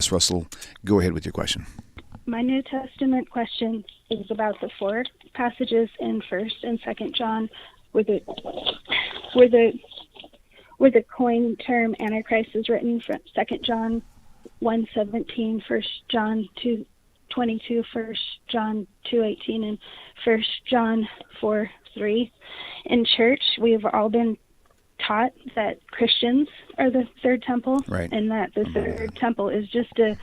Miss Russell, go ahead with your question. My New Testament question is about the four passages in 1st and 2nd John where the coined term Antichrist is written from 2nd John 1:17, 1st John 2:22, 1st John 2:18, and 1st John 4:3. In church, we've all been taught that Christians are the third temple, right, and that the third temple is just a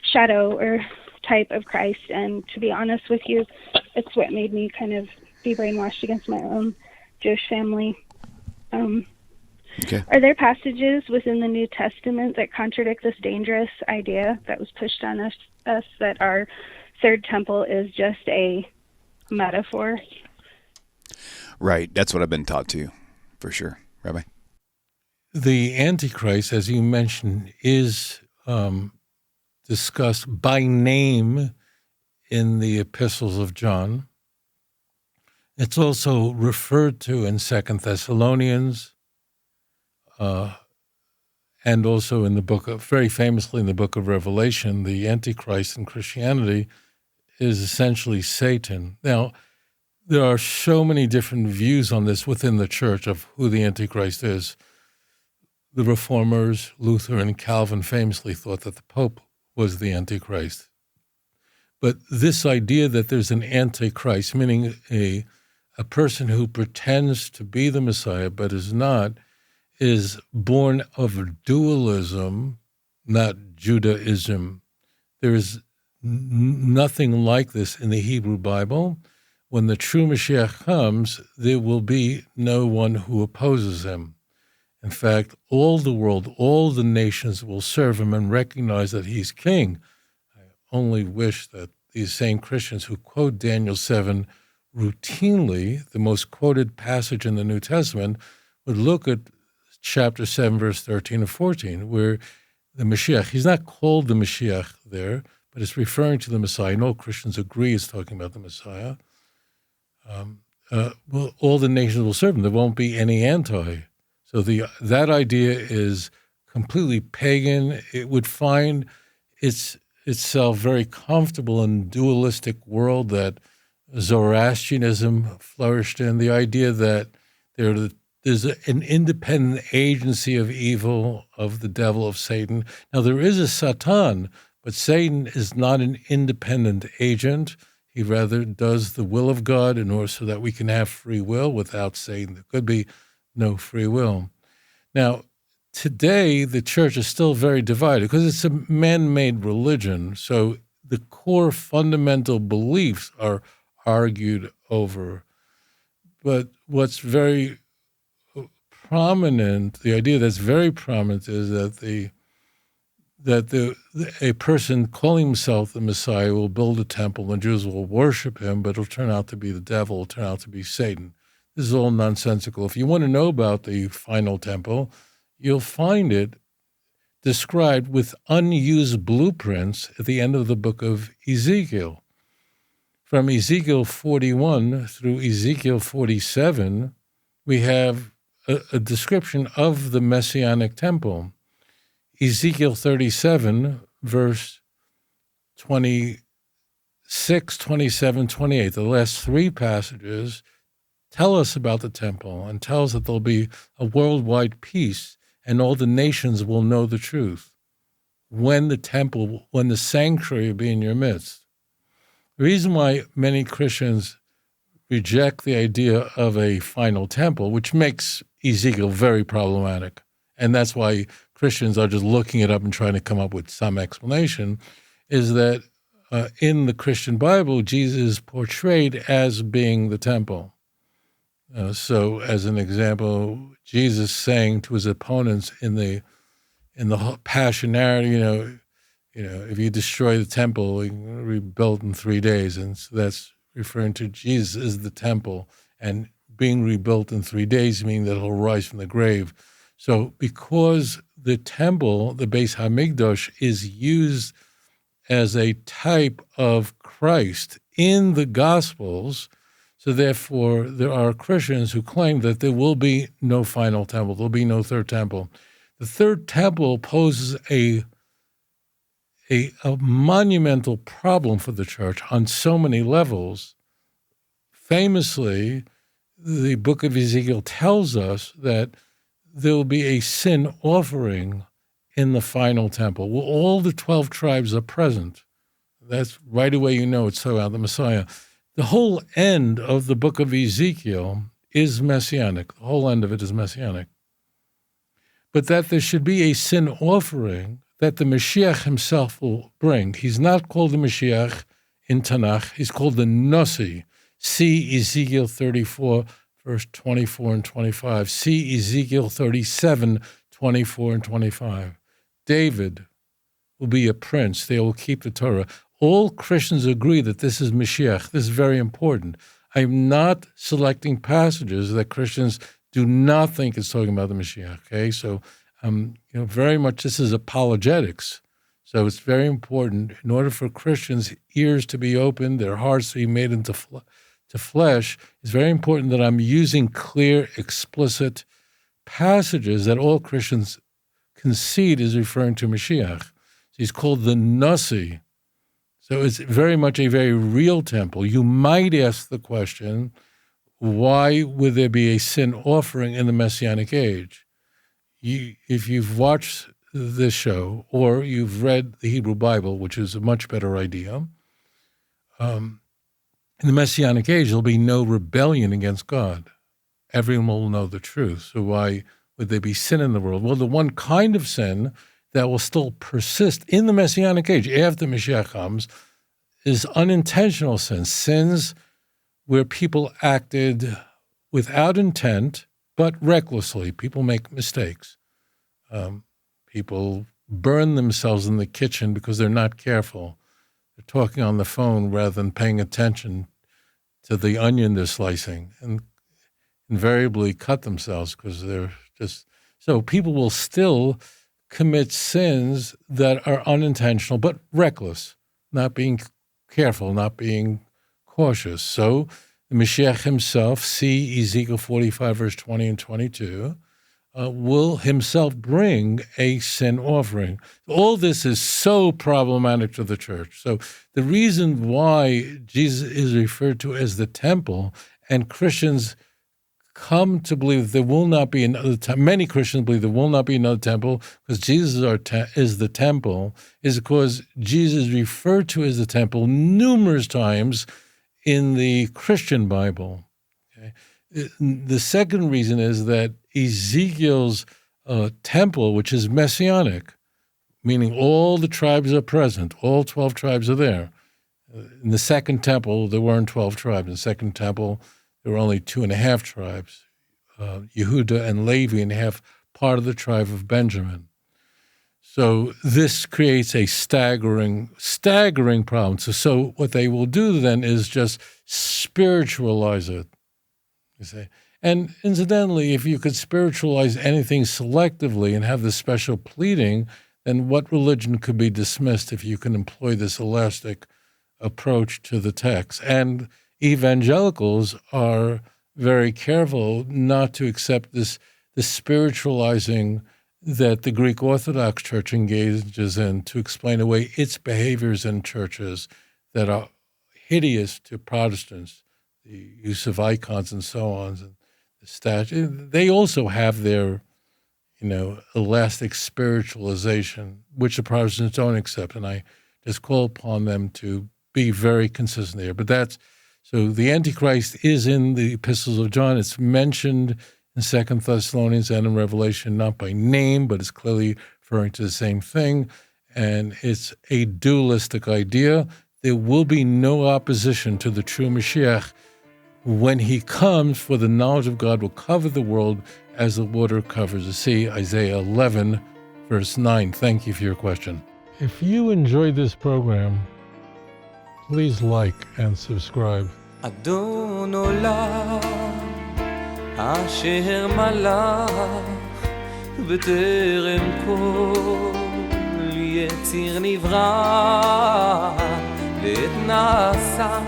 shadow or type of Christ. And to be honest with you, it's what made me kind of be brainwashed against my own Jewish family. Okay. Are there passages within the New Testament that contradict this dangerous idea that was pushed on us that our third temple is just a metaphor? Right. That's what I've been taught too, for sure. Rabbi? The Antichrist, as you mentioned, is discussed by name in the epistles of John. It's also referred to in 2 Thessalonians, and also in the very famously in the book of Revelation. The Antichrist in Christianity is essentially Satan. Now, there are so many different views on this within the church of who the Antichrist is. The Reformers, Luther and Calvin famously thought that the Pope was the Antichrist. But this idea that there's an Antichrist, meaning a person who pretends to be the Messiah but is not, is born of dualism, not Judaism. There is nothing like this in the Hebrew Bible. When the true Mashiach comes, there will be no one who opposes him. In fact, all the world, all the nations will serve him and recognize that he's king. I only wish that these same Christians who quote Daniel 7 routinely, the most quoted passage in the New Testament, would look at chapter 7, verse 13 and 14, where the Mashiach, he's not called the Mashiach there, but it's referring to the Messiah. And all Christians agree it's talking about the Messiah. Well, all the nations will serve him. There won't be any anti. So that idea is completely pagan. It would find itself very comfortable in a dualistic world that Zoroastrianism flourished in, the idea that there's an independent agency of evil, of the devil, of Satan. Now, there is a Satan, but Satan is not an independent agent. He rather does the will of God in order so that we can have free will. Without Satan, there could be no free will. Now, today, the church is still very divided because it's a man-made religion. So the core fundamental beliefs are argued over. But what's very prominent, the idea that's very prominent is that a person calling himself the Messiah will build a temple and Jews will worship him, but it'll turn out to be the devil, it'll turn out to be Satan. This is all nonsensical. If you want to know about the final temple, you'll find it described with unused blueprints at the end of the book of Ezekiel. From Ezekiel 41 through Ezekiel 47, we have a description of the Messianic temple. Ezekiel 37, verse 26, 27, 28, the last three passages tell us about the temple and tell us that there'll be a worldwide peace and all the nations will know the truth when the sanctuary will be in your midst. The reason why many Christians reject the idea of a final temple, which makes Ezekiel very problematic, and that's why Christians are just looking it up and trying to come up with some explanation, is that in the Christian Bible, Jesus is portrayed as being the temple. So, as an example, Jesus saying to his opponents in the Passion narrative, if you destroy the temple, you can rebuild in 3 days, and so that's referring to Jesus as the temple, and being rebuilt in 3 days meaning that he'll rise from the grave. So, because the temple, the Beis Hamikdash, is used as a type of Christ in the Gospels. So therefore, there are Christians who claim that there will be no final temple, there'll be no third temple. The third temple poses a a monumental problem for the church on so many levels. Famously, the book of Ezekiel tells us that there will be a sin offering in the final temple. Well, all the 12 tribes are present. That's right away you know it's so about the Messiah. The whole end of the book of Ezekiel is messianic. The whole end of it is messianic. But that there should be a sin offering that the Mashiach himself will bring. He's not called the Mashiach in Tanakh. He's called the Nasi. See Ezekiel 34, verse 24 and 25. See Ezekiel 37, 24 and 25. David will be a prince. They will keep the Torah. All Christians agree that this is Mashiach. This is very important. I'm not selecting passages that Christians do not think it's talking about the Mashiach. Okay, so very much this is apologetics. So it's very important in order for Christians' ears to be opened, their hearts to be made into flesh. It's very important that I'm using clear, explicit passages that all Christians concede is referring to Mashiach. So he's called the Nasi. So it's very much a very real temple. You might ask the question, why would there be a sin offering in the Messianic age? If you've watched this show or you've read the Hebrew Bible, which is a much better idea, in the Messianic age, there'll be no rebellion against God. Everyone will know the truth. So why would there be sin in the world? Well, the one kind of sin that will still persist in the Messianic age after Mashiach comes is unintentional sins, sins where people acted without intent, but recklessly. People make mistakes. People burn themselves in the kitchen because they're not careful. They're talking on the phone rather than paying attention to the onion they're slicing, and invariably cut themselves because they're just... So people will still commit sins that are unintentional but reckless, not being careful, not being cautious. So the Mashiach himself, see Ezekiel 45, verse 20 and 22, will himself bring a sin offering. All this is so problematic to the church. So the reason why Jesus is referred to as the temple, and Christians come to believe that there will not be another temple, many Christians believe there will not be another temple because Jesus is the temple, is because Jesus is referred to as the temple numerous times in the Christian Bible. Okay? The second reason is that Ezekiel's temple, which is messianic, meaning all the tribes are present, all 12 tribes are there. In the second temple, there weren't 12 tribes. In the second temple, there were only 2.5 tribes, Yehuda and Levi, and half part of the tribe of Benjamin. So this creates a staggering problem. So what they will do then is just spiritualize it, you see. And incidentally, if you could spiritualize anything selectively and have this special pleading, then what religion could be dismissed if you can employ this elastic approach to the text? And evangelicals are very careful not to accept this spiritualizing that the Greek Orthodox Church engages in to explain away its behaviors in churches that are hideous to Protestants, the use of icons and so on, and the statue. They also have their, elastic spiritualization, which the Protestants don't accept, and I just call upon them to be very consistent there. But so the Antichrist is in the epistles of John. It's mentioned in 2 Thessalonians and in Revelation, not by name, but it's clearly referring to the same thing. And it's a dualistic idea. There will be no opposition to the true Mashiach. When he comes, for the knowledge of God will cover the world as the water covers the sea. Isaiah 11, verse 9. Thank you for your question. If you enjoyed this program, please like and subscribe. אדון עולם אשר מלך בטרם כל יציר נברא לעת נעשה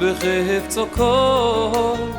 בחפצו כל